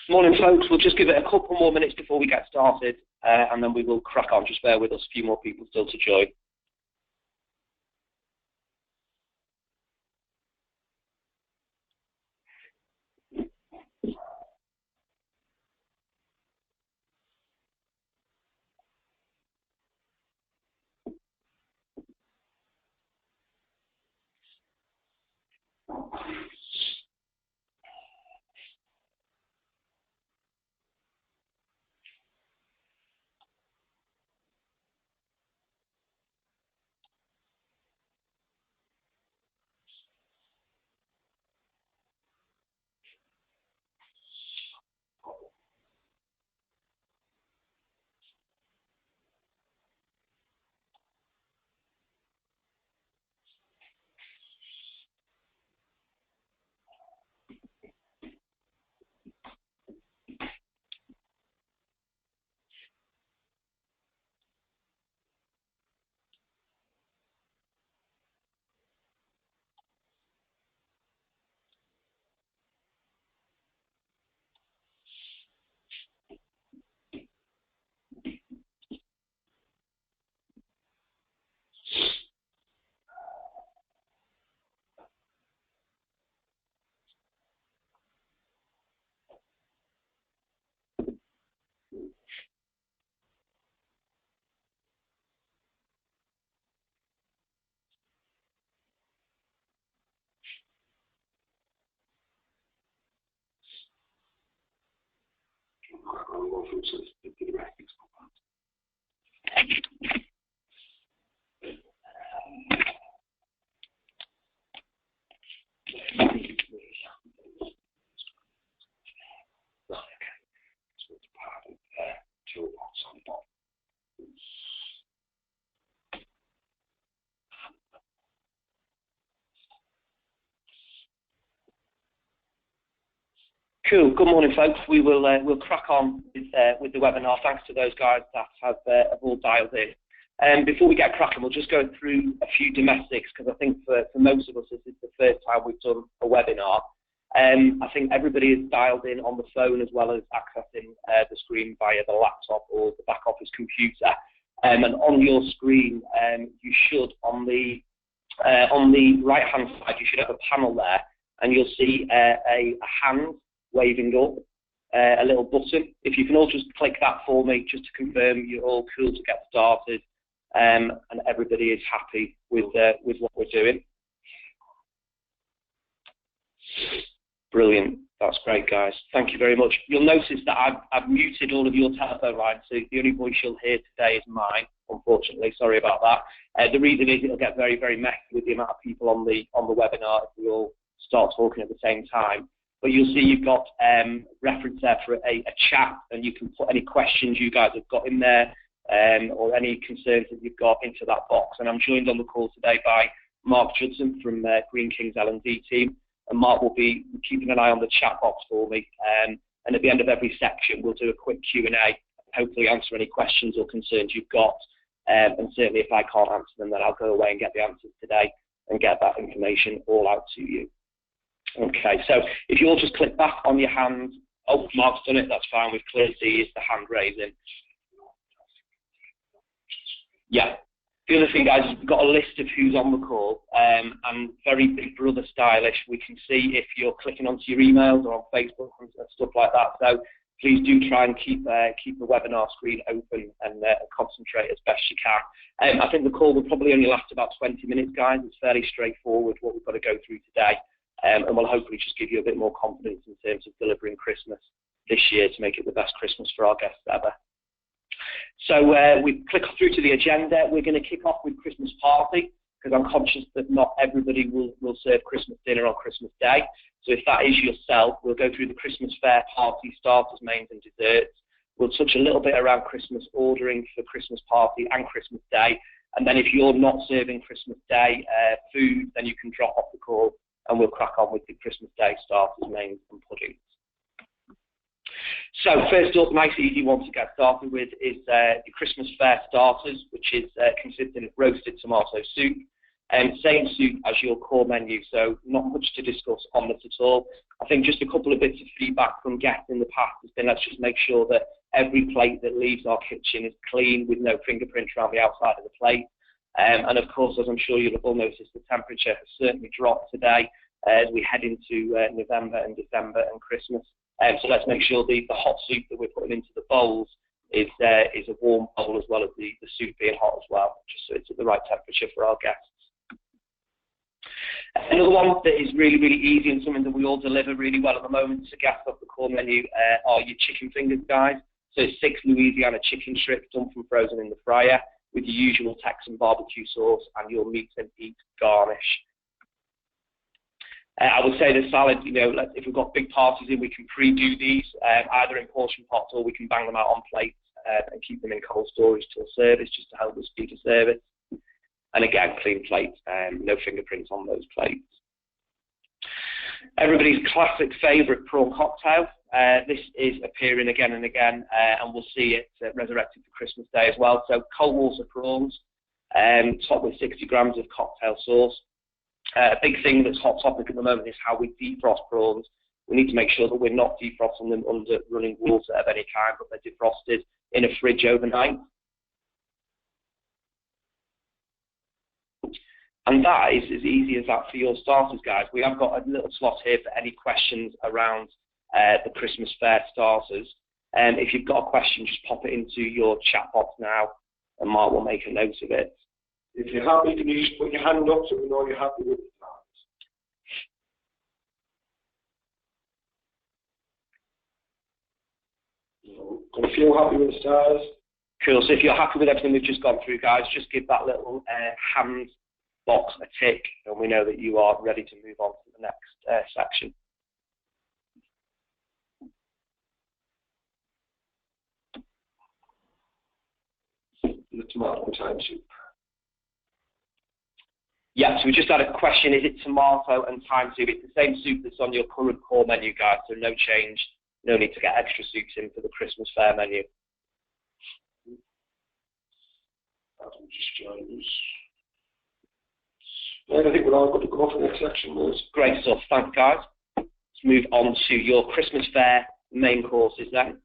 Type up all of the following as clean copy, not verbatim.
Morning, folks. We'll just give it a couple more minutes before we get started, and then we will crack on. Just bear with us, a few more people still to join. Cool. Good morning, folks. We'll crack on with the webinar. Thanks to those guys that have all dialed in. Before we get cracking, we'll just go through a few domestics because I think for most of us this is the first time we've done a webinar. I think everybody is dialed in on the phone as well as accessing the screen via the laptop or the back office computer. And on your screen, you should on the right hand side you should have a panel there, and you'll see a hand waving up, a little button. If you can all just click that for me, just to confirm you're all cool to get started, and everybody is happy with what we're doing. Brilliant. That's great, guys. Thank you very much. You'll notice that I've muted all of your telephone lines, so the only voice you'll hear today is mine, unfortunately. Sorry about that. The reason is it'll get very, very messy with the amount of people on the webinar if we all start talking at the same time. But you'll see you've got reference there for a chat, and you can put any questions you guys have got in there, or any concerns that you've got into that box. And I'm joined on the call today by Mark Judson from Green Kings L&D team, and Mark will be keeping an eye on the chat box for me. And at the end of every section, we'll do a quick Q&A, hopefully answer any questions or concerns you've got. And certainly if I can't answer them, then I'll go away and get the answers today and get that information all out to you. Okay, so if you'll just click back on your hand. Oh, Mark's done it, that's fine. We've clearly seen the hand raising. Yeah. The other thing, guys, is we've got a list of who's on the call, and very Big Brother stylish. We can see if you're clicking onto your emails or on Facebook and stuff like that. So please do try and keep the webinar screen open and concentrate as best you can. I think the call will probably only last about 20 minutes, guys. It's fairly straightforward what we've got to go through today. And we'll hopefully just give you a bit more confidence in terms of delivering Christmas this year to make it the best Christmas for our guests ever. So we click through to the agenda. We're going to kick off with Christmas party, because I'm conscious that not everybody will serve Christmas dinner on Christmas Day. So if that is yourself, we'll go through the Christmas fair party, starters, mains and desserts. We'll touch a little bit around Christmas ordering for Christmas party and Christmas Day. And then if you're not serving Christmas Day food, then you can drop off the call and we'll crack on with the Christmas Day starters, mains and puddings. So first up, nice easy one to get started with is the Christmas fair starters, which is consisting of roasted tomato soup, Same soup as your core menu, so not much to discuss on this at all. I think just a couple of bits of feedback from guests in the past has been, let's just make sure that every plate that leaves our kitchen is clean with no fingerprints around the outside of the plate. And of course, as I'm sure you'll have all noticed, the temperature has certainly dropped today as we head into November and December and Christmas. So let's make sure the hot soup that we're putting into the bowls is a warm bowl, as well as the soup being hot as well, just so it's at the right temperature for our guests. Another one that is really, really easy and something that we all deliver really well at the moment to guests off the core menu are your chicken fingers, guys. So 6 Louisiana chicken strips done from frozen in the fryer with your usual Texan barbecue sauce and your meat and eat garnish. I would say the salad, you know, if we've got big parties in, we can pre-do these either in portion pots, or we can bang them out on plates and keep them in cold storage till service, just to help with speed of service. And again, clean plates, no fingerprints on those plates. Everybody's classic favourite prawn cocktail. This is appearing again and again, and we'll see it resurrected for Christmas Day as well. So cold water prawns, topped with 60 grams of cocktail sauce. A big thing that's hot topic at the moment is how we defrost prawns. We need to make sure that we're not defrosting them under running water of any kind, but they're defrosted in a fridge overnight. And that is as easy as that for your starters, guys. We have got a little slot here for any questions around the Christmas Fair starters. If you've got a question, just pop it into your chat box now, and Mark will make a note of it. If you're happy, can you just put your hand up so we know you're happy with the starters? Can you feel happy with the starters? Cool. So if you're happy with everything we've just gone through, guys, just give that little hand box a tick, and we know that you are ready to move on to the next section. The tomato and thyme soup. Yeah, so we just had a question, is it tomato and thyme soup? It's the same soup that's on your current core menu, guys, so no change, no need to get extra soups in for the Christmas Fair menu. I think we're all good to go for the next section, Liz. Great stuff, thanks guys. Let's move on to your Christmas Fair main courses then.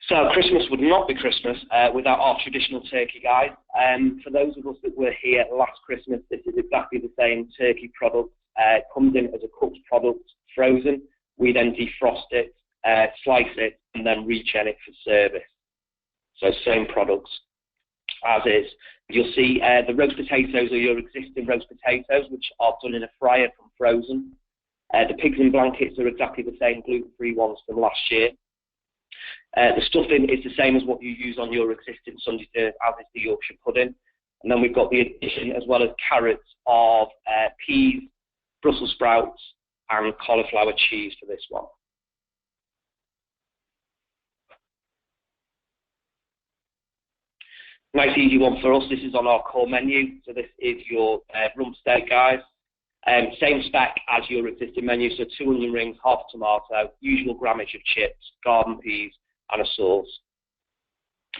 So Christmas would not be Christmas without our traditional turkey, guys. For those of us that were here last Christmas, this is exactly the same turkey product. It comes in as a cooked product, frozen. We then defrost it, slice it, and then regen it for service. So same products as is. You'll see the roast potatoes are your existing roast potatoes, which are done in a fryer from frozen. The pigs in blankets are exactly the same gluten-free ones from last year. The stuffing is the same as what you use on your existing Sunday dinner, as is the Yorkshire pudding. And then we've got the addition, as well as carrots, of peas, Brussels sprouts, and cauliflower cheese for this one. Nice easy one for us. This is on our core menu. So this is your rump steak, guys. Same spec as your existing menu. So 2 onion rings, half a tomato, usual grammage of chips, garden peas, and a sauce.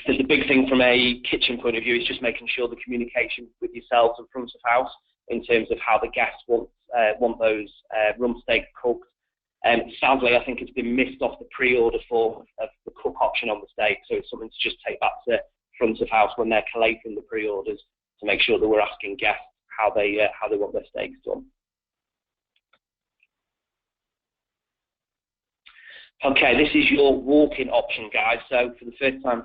There's the big thing from a kitchen point of view is just making sure the communication with yourselves and front of house in terms of how the guests want those rump steak cooked. Sadly, I think it's been missed off the pre-order form of the cook option on the steak. So it's something to just take back to front of house when they're collating the pre-orders to make sure that we're asking guests how they want their steaks done. Okay, this is your walk-in option, guys. So for the first time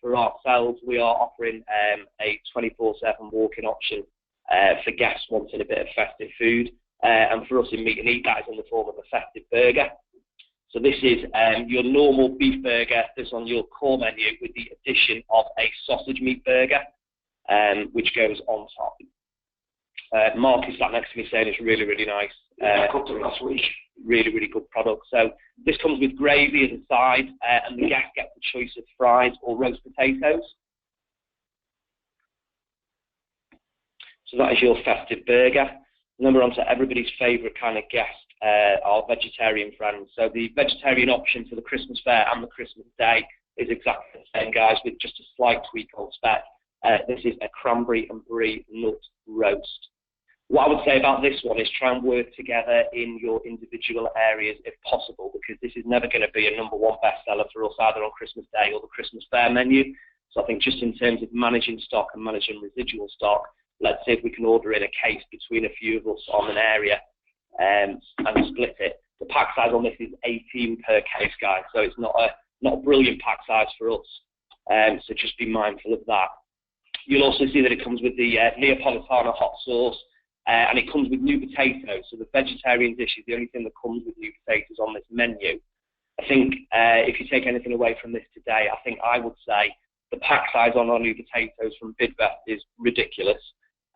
for ourselves, we are offering a 24/7 walk-in option for guests wanting a bit of festive food. And for us in Meat and Eat, that is in the form of a festive burger. So this is your normal beef burger that's on your core menu with the addition of a sausage meat burger, which goes on top. Mark is sat next to me saying it's really, really nice. I cooked it last week. Really, really good product. So this comes with gravy as a side, and the guest gets the choice of fries or roast potatoes. So that is your festive burger. And then we're on to everybody's favourite kind of guest, our vegetarian friends. So the vegetarian option for the Christmas Fair and the Christmas Day is exactly the same, guys, with just a slight tweak on spec. This is a cranberry and brie nut roast. What I would say about this one is try and work together in your individual areas if possible, because this is never going to be a #1 bestseller for us either on Christmas Day or the Christmas Fair menu. So I think just in terms of managing stock and managing residual stock, let's see if we can order in a case between a few of us on an area and split it. The pack size on this is 18 per case, guys, so it's not a brilliant pack size for us. So just be mindful of that. You'll also see that it comes with the Neapolitana hot sauce, and it comes with new potatoes. So the vegetarian dish is the only thing that comes with new potatoes on this menu. I think if you take anything away from this today, I think I would say the pack size on our new potatoes from Bidvest is ridiculous.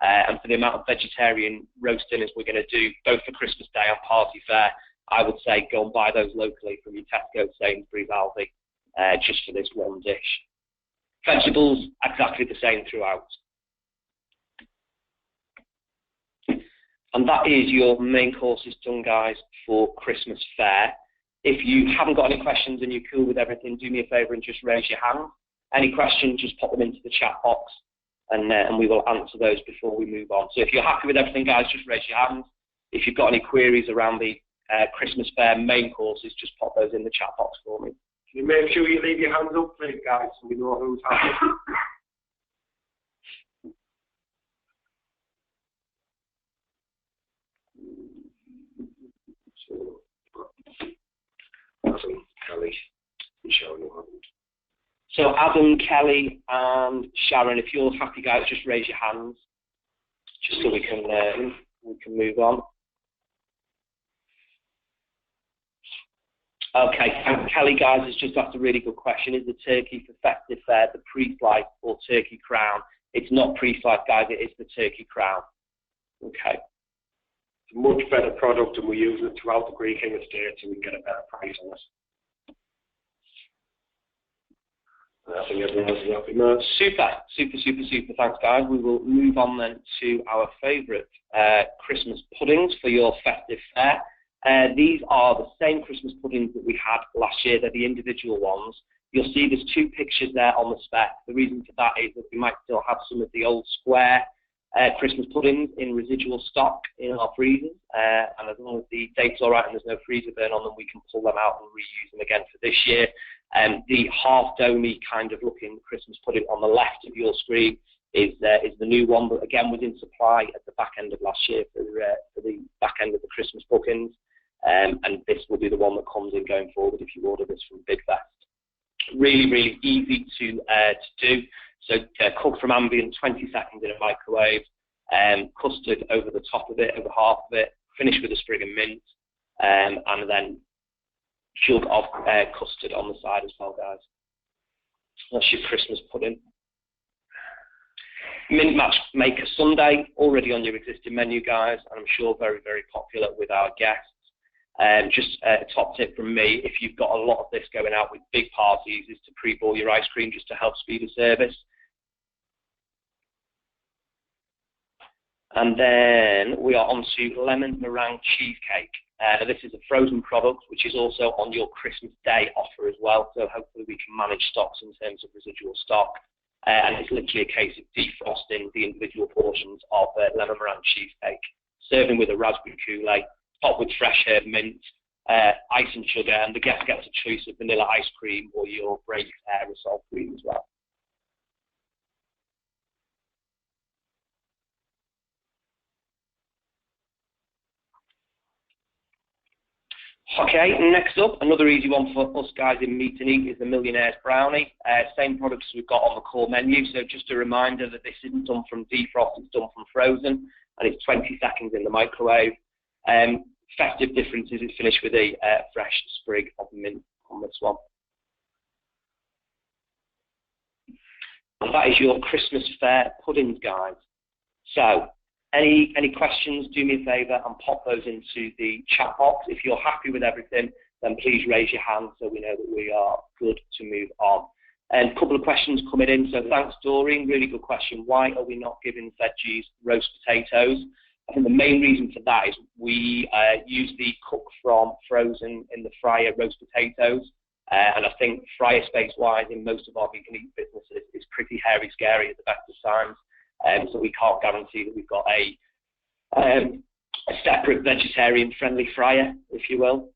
And for the amount of vegetarian roast dinners we're going to do, both for Christmas Day and Party Fair, I would say go and buy those locally from your Tesco, Sainsbury's, Aldi, just for this one dish. Vegetables, exactly the same throughout. And that is your main courses done, guys, for Christmas Fair. If you haven't got any questions and you're cool with everything, do me a favour and just raise your hand. Any questions, just pop them into the chat box, and we will answer those before we move on. So if you're happy with everything, guys, just raise your hands. If you've got any queries around the Christmas Fair main courses, just pop those in the chat box for me. Can you make sure you leave your hands up, please, guys, so we know who's happy? Adam, Kelly, and Sharon. So Adam, Kelly, and Sharon, if you're happy, guys, just raise your hands, just so we can move on. Okay, Kelly, guys, has just asked a really good question. Is the turkey for festive fair the pre-slice or turkey crown? It's not pre-slice, guys, it is the turkey crown. Okay. It's a much better product, and we're using it throughout the Greek King estate, so we can get a better price on it. I think everyone's happy now. Super. Thanks, guys. We will move on then to our favourite Christmas puddings for your festive fair. These are the same Christmas puddings that we had last year. They're the individual ones. You'll see there's 2 pictures there on the spec. The reason for that is that we might still have some of the old square Christmas puddings in residual stock in our freezers. And as long as the date's all right and there's no freezer burn on them, we can pull them out and reuse them again for this year. The half-domey kind of looking Christmas pudding on the left of your screen is the new one, but again was in supply at the back end of last year for the back end of the Christmas bookings. And this will be the one that comes in going forward if you order this from Bidvest. Really, really easy to do. So cook from ambient, 20 seconds in a microwave, custard over the top of it, over half of it, finish with a sprig of mint, and then jug of custard on the side as well, guys. That's your Christmas pudding. Mint Matchmaker Sundae, already on your existing menu, guys, and I'm sure very, very popular with our guests. Just a top tip from me, if you've got a lot of this going out with big parties, is to pre-boil your ice cream just to help speed the service. And then we are on to lemon meringue cheesecake. This is a frozen product, which is also on your Christmas Day offer as well, so hopefully we can manage stocks in terms of residual stock. And it's literally a case of defrosting the individual portions of lemon meringue cheesecake, serving with a raspberry coulis, topped with fresh herb mint, ice and sugar, and the guest gets a choice of vanilla ice cream or your braised aerosol cream as well. Okay, next up, another easy one for us guys in Meat and Eat is the Millionaire's Brownie. Same products we've got on the core menu, so just a reminder that this isn't done from defrost, it's done from frozen, and it's 20 seconds in the microwave. Festive differences, it's finished with a fresh sprig of mint on this one. And that is your Christmas Fair puddings, guys. So, any questions, do me a favour and pop those into the chat box. If you're happy with everything, then please raise your hand so we know that we are good to move on. And a couple of questions coming in. So thanks, Doreen. Really good question. Why are we not giving veggies roast potatoes? I think the main reason for that is we use the cook from frozen in the fryer roast potatoes. And I think fryer space-wise, in most of our vegan eat businesses, is pretty hairy scary at the best of times. So we can't guarantee that we've got a separate vegetarian-friendly fryer, if you will.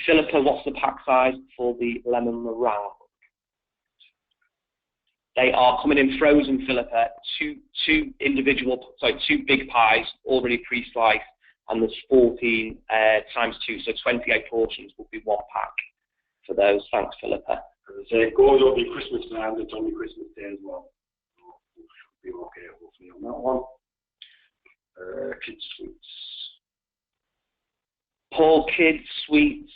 Philippa, what's the pack size for the lemon meringue? They are coming in frozen, Philippa. Two big pies, already pre-sliced, and there's 14 times 2, so 28 portions will be 1 pack for those. Thanks, Philippa. It goes on the Christmas time, it's on the Christmas Day as well. So be okay, hopefully, on that one. Kids sweets. Paul, kids sweets,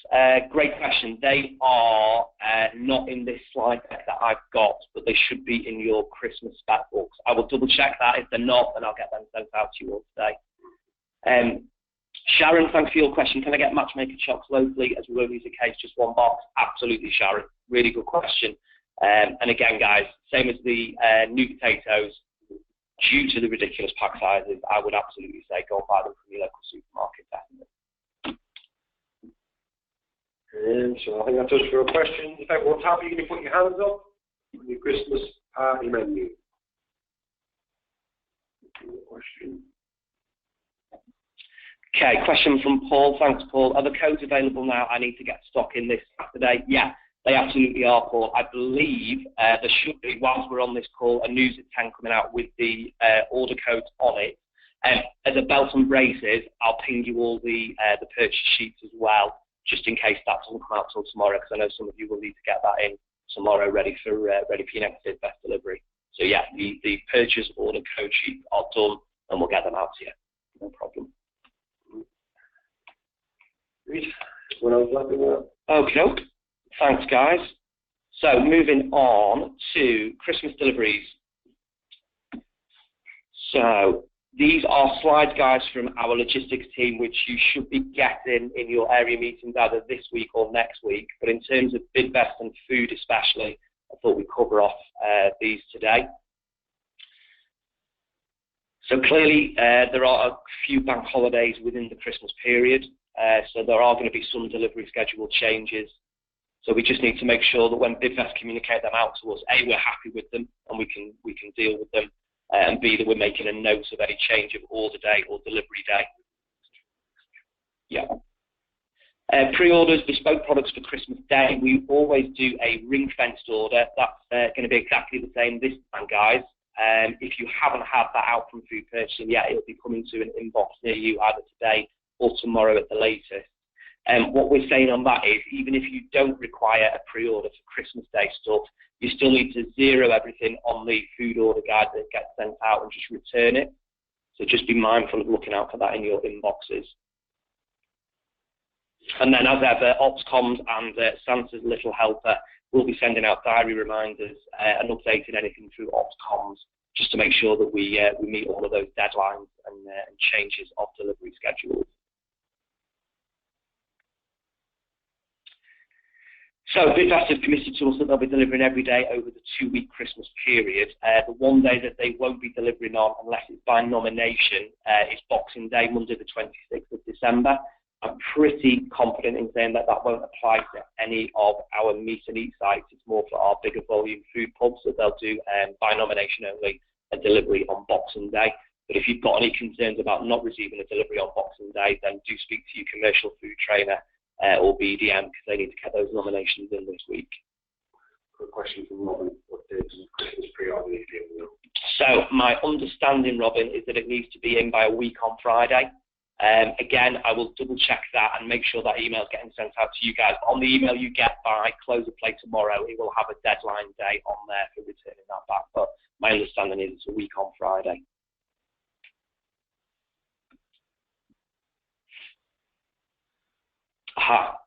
great question. They are not in this slide deck that I've got, but they should be in your Christmas spec books. I will double check that. If they're not, then I'll get them sent out to you all today. Sharon, thanks for your question. Can I get matchmaker chocks locally as we won't use a case, just 1 box? Absolutely, Sharon. Really good question. And again, guys, same as the new potatoes, due to the ridiculous pack sizes, I would absolutely say go and buy them from your local supermarket, definitely. So I think that's us for a question. If everyone's happy, you can put your hands up on your Christmas party menu. Question. Okay, question from Paul. Thanks, Paul. Are the codes available now? I need to get stock in this Saturday. Yeah, they absolutely are, Paul. I believe there should be, whilst we're on this call, a News at 10 coming out with the order codes on it. As a belt and braces, I'll ping you all the purchase sheets as well, just in case that doesn't come out till tomorrow, because I know some of you will need to get that in tomorrow, ready for your next best delivery. So yeah, the purchase order code sheets are done, and we'll get them out to you. No problem. Okay, thanks, guys. So moving on to Christmas deliveries. So these are slides, guys, from our logistics team, which you should be getting in your area meetings either this week or next week. But in terms of Bidvest and food especially, I thought we'd cover off these today. So clearly, there are a few bank holidays within the Christmas period. So there are going to be some delivery schedule changes. So we just need to make sure that when Bidvest communicate them out to us, A, we're happy with them and we can deal with them, and B, that we're making a note of any change of order day or delivery day. Yeah. Pre-orders, bespoke products for Christmas Day. We always do a ring-fenced order. That's going to be exactly the same this time, guys. If you haven't had that out from food purchasing yet, it'll be coming to an inbox near you either today or tomorrow at the latest. What we're saying on that is, even if you don't require a pre-order for Christmas Day stuff, you still need to zero everything on the food order guide that gets sent out and just return it. So just be mindful of looking out for that in your inboxes. And then, as ever, Opscoms and Santa's Little Helper will be sending out diary reminders and updating anything through Opscoms, just to make sure that we meet all of those deadlines and changes of delivery schedules. So Bidvest have committed to us that they'll be delivering every day over the 2-week Christmas period. The one day that they won't be delivering on, unless it's by nomination, is Boxing Day, Monday the 26th of December. I'm pretty confident in saying that that won't apply to any of our meet and eat sites. It's more for our bigger volume food pubs that they'll do by nomination only a delivery on Boxing Day. But if you've got any concerns about not receiving a delivery on Boxing Day, then do speak to your commercial food trainer or BDM, because they need to get those nominations in this week. Good question from Robin. What date does Christmas pre-order need to be in? So my understanding, Robin, is that it needs to be in by a week on Friday. Again, I will double check that and make sure that email is getting sent out to you guys. But on the email you get by close of play tomorrow, it will have a deadline date on there for returning that back. But my understanding is it's a week on Friday. Aha,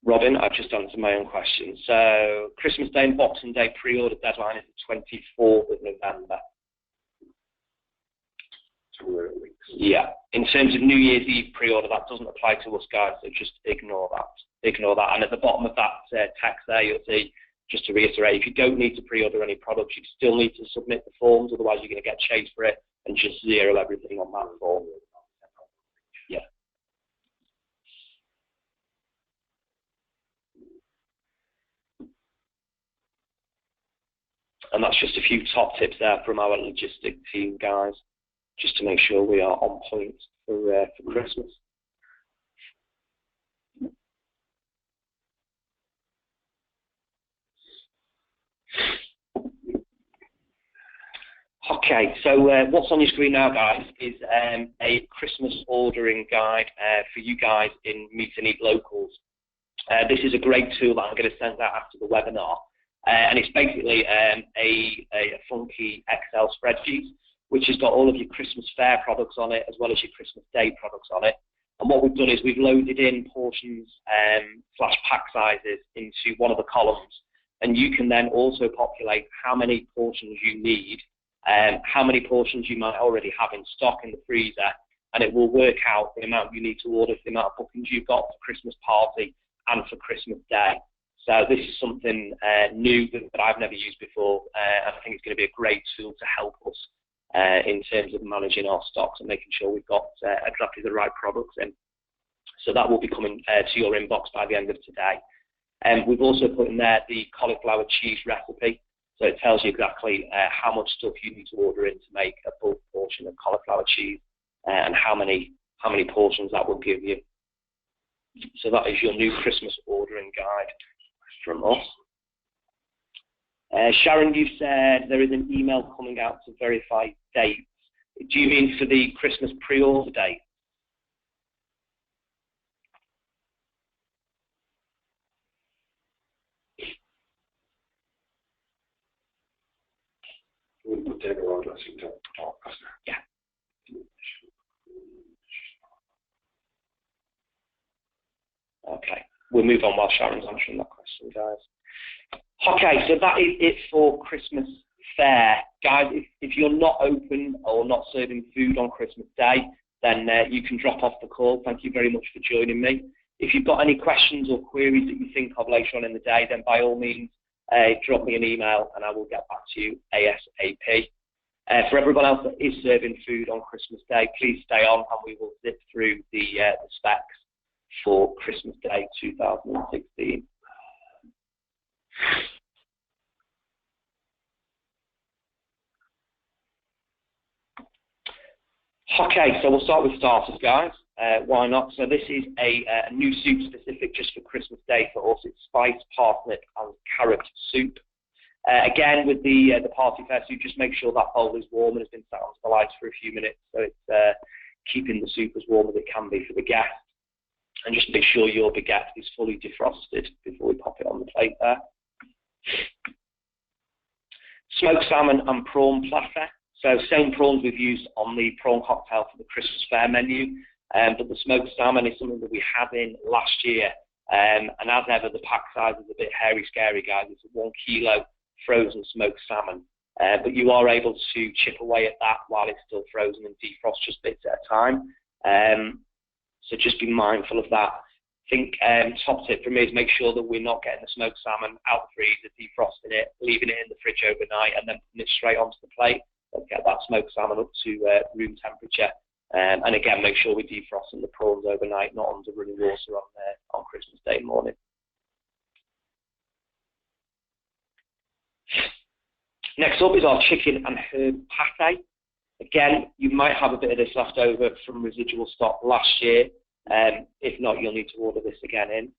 Robin, I've just answered my own question. So Christmas Day and Boxing Day pre-order deadline is the 24th of November. 2 weeks. Yeah. In terms of New Year's Eve pre-order, that doesn't apply to us, guys, so just ignore that. Ignore that. And at the bottom of that text there, you'll see, just to reiterate, if you don't need to pre-order any products, you still need to submit the forms, otherwise you're going to get chased for it, and just zero everything on that form. Yeah. And that's just a few top tips there from our logistic team, guys, just to make sure we are on point for Christmas. Okay, so what's on your screen now, guys, is a Christmas ordering guide for you guys in Meet and Eat Locals. This is a great tool that I'm going to send out after the webinar. And it's basically a funky Excel spreadsheet, which has got all of your Christmas Fair products on it, as well as your Christmas Day products on it. And what we've done is we've loaded in portions slash pack sizes into one of the columns. And you can then also populate how many portions you need, how many portions you might already have in stock in the freezer, and it will work out the amount you need to order for the amount of bookings you've got for Christmas party and for Christmas Day. So this is something new that I've never used before, and I think it's going to be a great tool to help us in terms of managing our stocks and making sure we've got exactly the right products in. So that will be coming to your inbox by the end of today. We've also put in there the cauliflower cheese recipe, so it tells you exactly how much stuff you need to order in to make a bulk portion of cauliflower cheese and how many portions that will give you. So that is your new Christmas ordering guide from us. Sharon, you said there is an email coming out to verify dates. Do you mean for the Christmas pre-order date? We'll put that around, I think, Yeah. Okay, we'll move on while Sharon's answering that question, guys. Okay, so that is it for Christmas Fair. Guys, if you're not open or not serving food on Christmas Day, then you can drop off the call. Thank you very much for joining me. If you've got any questions or queries that you think of later on in the day, then by all means, drop me an email and I will get back to you ASAP. For everyone else that is serving food on Christmas Day, please stay on and we will zip through the specs for Christmas Day 2016. Okay, so we'll start with starters, guys. Why not? So this is a new soup specific just for Christmas Day for us. It's spice, parsnip and carrot soup. Again, with the party fair soup, just make sure that bowl is warm and has been sat on the lights for a few minutes, so it's keeping the soup as warm as it can be for the guest. And just make sure your baguette is fully defrosted before we pop it on the plate there. Smoked salmon and prawn platter. So same prawns we've used on the prawn cocktail for the Christmas Fair menu, but the smoked salmon is something that we had in last year. And as ever, the pack size is a bit hairy, scary, guys. It's a 1 kilo frozen smoked salmon. But you are able to chip away at that while it's still frozen and defrost just bits at a time. So just be mindful of that. I think top tip for me is make sure that we're not getting the smoked salmon out the freezer, defrosting it, leaving it in the fridge overnight, and then putting it straight onto the plate. Let's get that smoked salmon up to room temperature. And again, make sure we're defrosting the prawns overnight, not under running water on Christmas Day morning. Next up is our chicken and herb pate. Again, you might have a bit of this left over from residual stock last year. If not, you'll need to order this again in.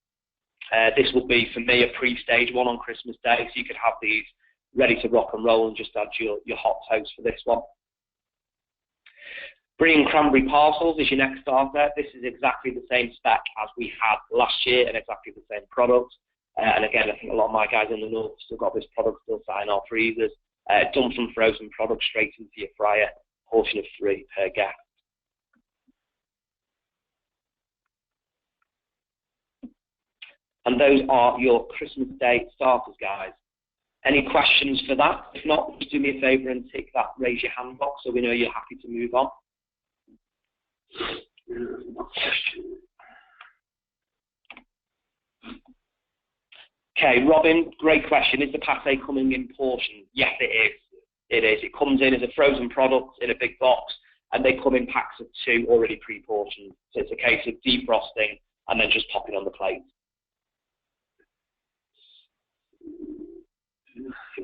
This will be, for me, a pre-stage one on Christmas Day, so you could have these ready to rock and roll and just add your hot toast for this one. Brie and cranberry parcels is your next starter. This is exactly the same spec as we had last year and exactly the same product. And again, I think a lot of my guys in the north still got this product still sat in our freezers. Done from frozen products straight into your fryer, portion of 3 per guest. And those are your Christmas Day starters, guys. Any questions for that? If not, just do me a favour and tick that raise your hand box so we know you're happy to move on. Okay, Robin, great question. Is the pate coming in portions? Yes, it is. It is. It comes in as a frozen product in a big box, and they come in packs of 2 already pre-portioned. So it's a case of defrosting and then just popping on the plate.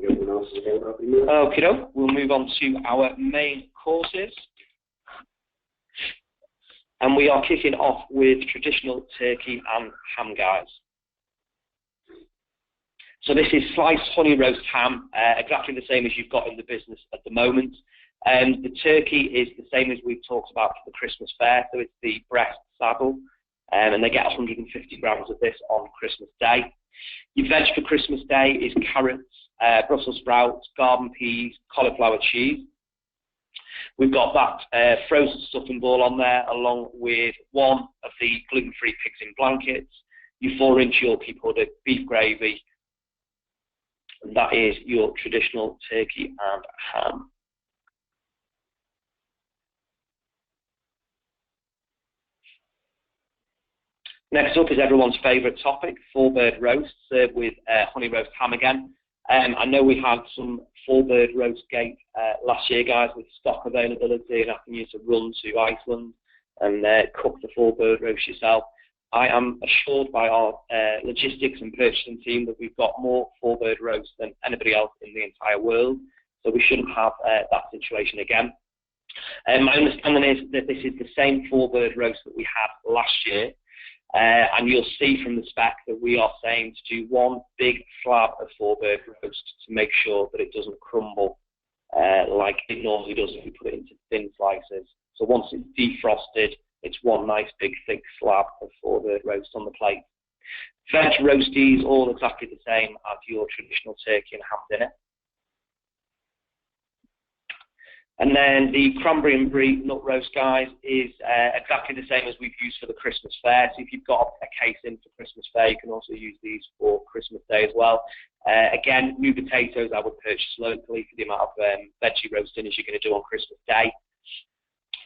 think everyone else is about that. Okay, we'll move on to our main courses. And we are kicking off with traditional turkey and ham, guys. So this is sliced honey roast ham, exactly the same as you've got in the business at the moment. The turkey is the same as we've talked about for the Christmas fair, so it's the breast saddle, and they get 150 grams of this on Christmas Day. Your veg for Christmas Day is carrots, Brussels sprouts, garden peas, cauliflower cheese. We've got that frozen stuffing ball on there, along with one of the gluten-free pigs in blankets, your 4-inch Yorkie pudding, beef gravy, and that is your traditional turkey and ham. Next up is everyone's favourite topic, 4-bird roast, served with honey roast ham again. I know we had some 4-bird roast gate last year, guys, with stock availability and asking you to run to Iceland and cook the 4-bird roast yourself. I am assured by our logistics and purchasing team that we've got more 4-bird roast than anybody else in the entire world, so we shouldn't have that situation again. My understanding is that this is the same 4-bird roast that we had last year. And you'll see from the spec that we are saying to do one big slab of 4-bird roast to make sure that it doesn't crumble like it normally does if we put it into thin slices. So once it's defrosted, it's one nice big thick slab of 4-bird roast on the plate. Veg roasties, all exactly the same as your traditional turkey and ham dinner. And then the cranberry and brie nut roast, guys, is exactly the same as we've used for the Christmas fair. So if you've got a case in for Christmas fair, you can also use these for Christmas Day as well. Again, new potatoes I would purchase locally for the amount of veggie roast dinners you're going to do on Christmas Day.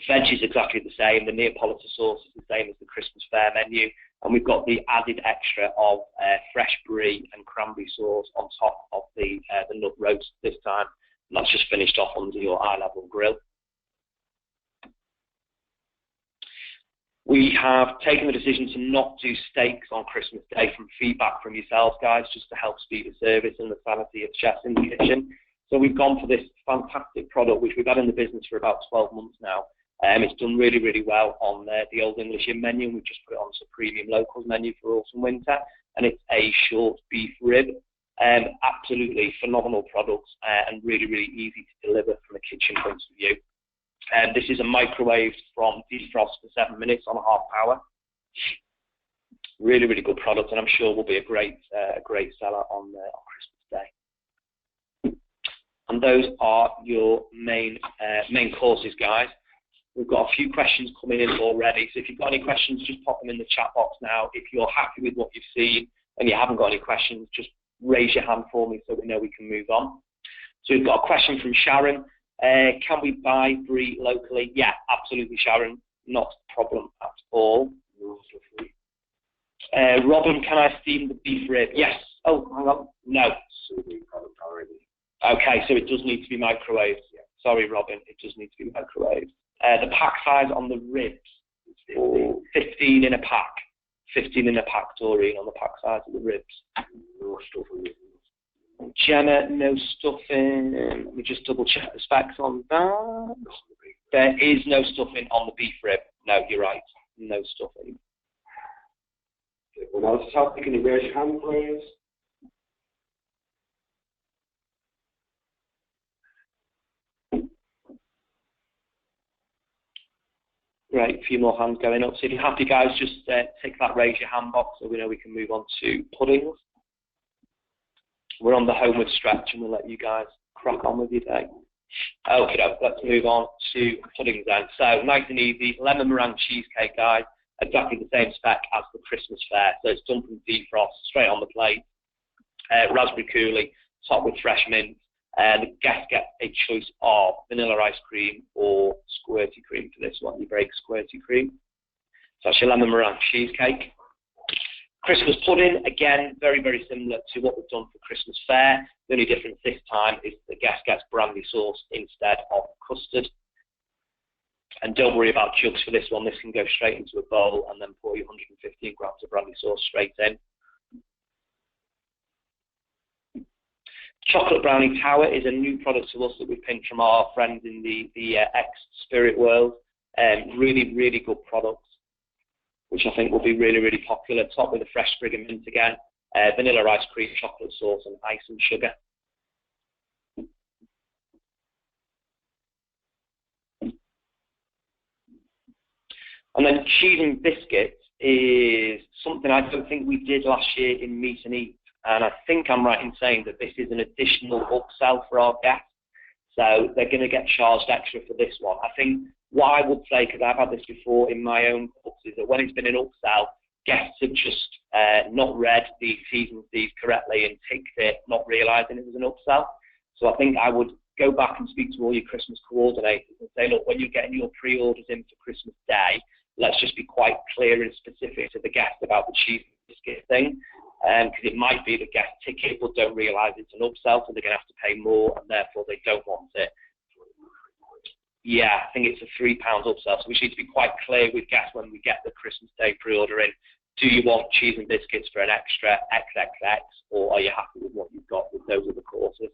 Veg is exactly the same. The Neapolitan sauce is the same as the Christmas fair menu. And we've got the added extra of fresh brie and cranberry sauce on top of the nut roast this time. And that's just finished off under your eye-level grill. We have taken the decision to not do steaks on Christmas Day from feedback from yourselves, guys, just to help speed the service and the sanity of chefs in the kitchen. So we've gone for this fantastic product, which we've had in the business for about 12 months now. It's done really, really well on the Old English Inn menu, and we've just put it on some premium locals menu for autumn winter, and it's a short beef rib. Absolutely phenomenal products and really, really easy to deliver from a kitchen point of view. This is a microwave from defrost for 7 minutes on a half power. Really, really good product, and I'm sure will be a great seller on Christmas Day. And those are your main courses, guys. We've got a few questions coming in already, so if you've got any questions, just pop them in the chat box now. If you're happy with what you've seen and you haven't got any questions, just raise your hand for me so we know we can move on. So we've got a question from Sharon. Can we buy brie locally? Yeah, absolutely, Sharon. Not a problem at all. Robin, can I steam the beef rib? Yes. Oh, hang on. No. Okay, so it does need to be microwaved. Sorry, Robin, it does need to be microwaved. The pack size on the ribs, 15 in a pack. 15 in a pack, Doreen, on the pack size of the ribs. No stuffing. Jenna, no stuffing. Let me just double check the specs on that. There is no stuffing on the beef rib. No, you're right. No stuffing. Well, else how can you raise your hand, please? Great, a few more hands going up. So if you're happy, guys, just tick that raise your hand box so we know we can move on to puddings. We're on the homeward stretch and we'll let you guys crack on with your day. Okay, let's move on to puddings then. So nice and easy, lemon meringue cheesecake, guys. Exactly the same spec as the Christmas fair. So it's done from defrost, straight on the plate. Raspberry coulis, topped with fresh mint. The guest gets a choice of vanilla ice cream or squirty cream for this one. You break squirty cream. So that's your lemon meringue cheesecake. Christmas pudding, again, very, very similar to what we've done for Christmas fair. The only difference this time is the guest gets brandy sauce instead of custard. And don't worry about jugs for this one. This can go straight into a bowl and then pour your 115 grams of brandy sauce straight in. Chocolate Brownie Tower is a new product to us that we pinched from our friends in the ex-Spirit world. Really, really good products, which I think will be really, really popular. Topped with a fresh sprig of mint again, vanilla ice cream, chocolate sauce, and ice and sugar. And then cheese and biscuits is something I don't think we did last year in Meet and Eat. And I think I'm right in saying that this is an additional upsell for our guests. So they're going to get charged extra for this one. I think what I would say, because I've had this before in my own books, is that when it's been an upsell, guests have just not read the T's and C's correctly and ticked it, not realising it was an upsell. So I think I would go back and speak to all your Christmas coordinators and say, look, when you're getting your pre-orders in for Christmas Day, let's just be quite clear and specific to the guest about the cheese and biscuit thing. Because it might be the guest ticket but don't realise it's an upsell, so they're going to have to pay more and therefore they don't want it. Yeah, I think it's a £3 upsell, so we need to be quite clear with guests when we get the Christmas Day pre-order in. Do you want cheese and biscuits for an extra XXX, or are you happy with what you've got with those other courses?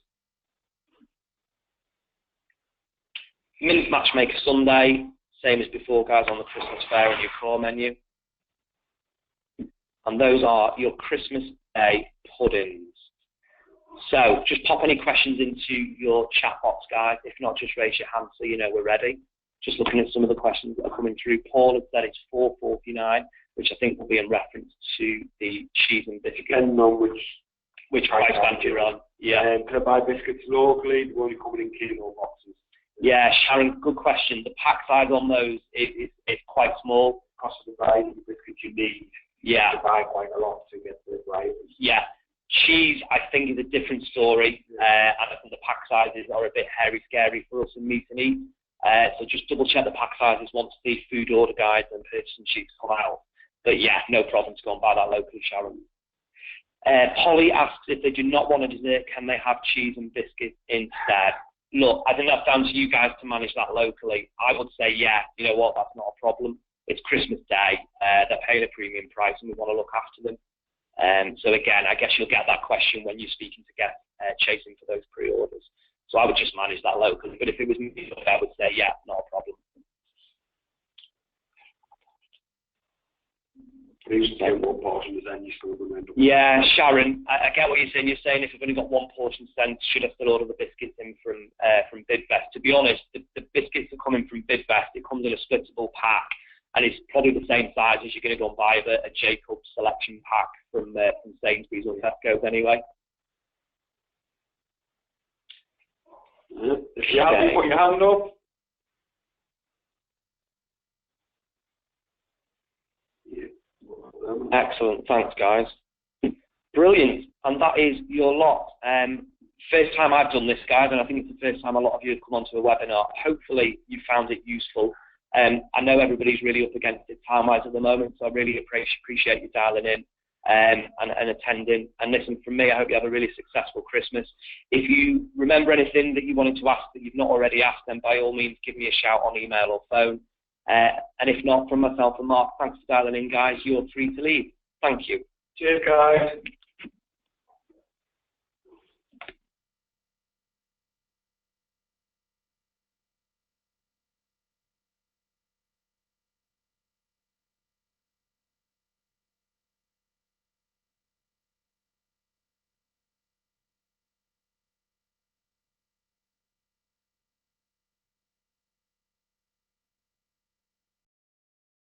Mint Matchmaker Sunday, same as before, guys, on the Christmas fair and your core menu. And those are your Christmas Day puddings. So just pop any questions into your chat box, guys. If not, just raise your hand so you know we're ready. Just looking at some of the questions that are coming through. Paul has said it's $4.49, which I think will be in reference to the cheese and biscuits. Depending on which price band you're on. Yeah. Can I buy biscuits locally? They're only coming in kilo boxes. Yeah, Sharon, good question. The pack size on those is quite small. Cost of the buy the biscuits you need. Yeah. You buy quite a lot to get the right. Yeah. Cheese, I think, is a different story. And I think the pack sizes are a bit hairy, scary for us in Meet and Eat. So just double check the pack sizes once the food order guides and purchasing sheets come out. But yeah, no problem to go and buy that locally, Sharon. Polly asks if they do not want a dessert, can they have cheese and biscuits instead? Look, I think that's down to you guys to manage that locally. I would say, yeah, you know what, that's not a problem. It's Christmas Day, they're paying a premium price and we want to look after them. So again, I guess you'll get that question when you're speaking to get chasing for those pre-orders. So I would just manage that locally. But if it was me, I would say, yeah, not a problem. Yeah, Sharon, I get what you're saying. You're saying if I've only got one portion sent, should I still order the biscuits in from Bidvest? To be honest, the biscuits are coming from Bidvest. It comes in a splittable pack, and it's probably the same size as you're going to go and buy a Jacobs selection pack from Sainsbury's or Tesco's anyway. If you haven't, put your hand up. Excellent, thanks guys. Brilliant, and that is your lot. First time I've done this, guys, and I think it's the first time a lot of you have come onto a webinar. Hopefully you found it useful. I know everybody's really up against it time-wise at the moment, so I really appreciate you dialing in and attending. And listen, from me, I hope you have a really successful Christmas. If you remember anything that you wanted to ask that you've not already asked, then by all means give me a shout on email or phone. And if not, from myself and Mark, thanks for dialing in, guys. You're free to leave. Thank you. Cheers, guys.